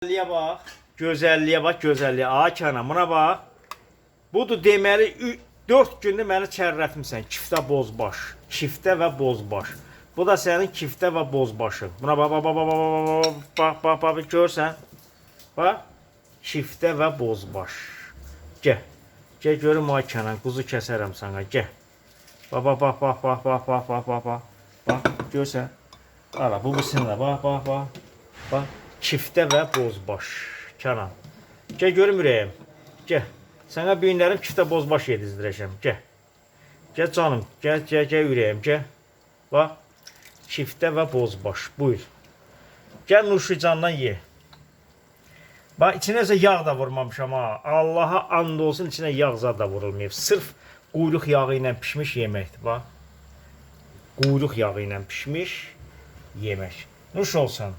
Gözəlliyə bax. Gözəlliyə bax, gözəlliyə. Ay Kənan, buna bax. Budur deməli 4 gündə məni çərrətmisən. Kiftə bozbaş. Kiftə və bozbaş. Bu da sənin kiftə və bozbaşın. Buna bax, bax, bax, bax, bax, bax, görsən. Bax. Kiftə və bozbaş. Gəl. Gəl görüm ay Kənan, quzu kəsərəm sana. Gəl. Bax, bax, bax, bax, bax, bax, bax, bax, bax, bax. Bax, görsən. Ala, bu sinirlə. Bax, bax, bax. Bax. Kiftə və bozbaş. Kənan. Gəl görüm ürəyim. Gəl. Sənə bu günlərim kiftə bozbaş yedizdirəcəm. Gəl. Gəl canım. Gəl, gəl, gəl ürəyim. Gəl. Bax. Kiftə və bozbaş. Buyur. Gəl nuşicandan ye. Bax, içinə yağ da vurmamışam ha. Allaha and olsun, içinə yağ zad da vurulmayıb. Sırf quyruq yağı ilə pişmiş yeməkdir. Bax. Quyruq yağı ilə pişmiş yemək. Nuş olsun.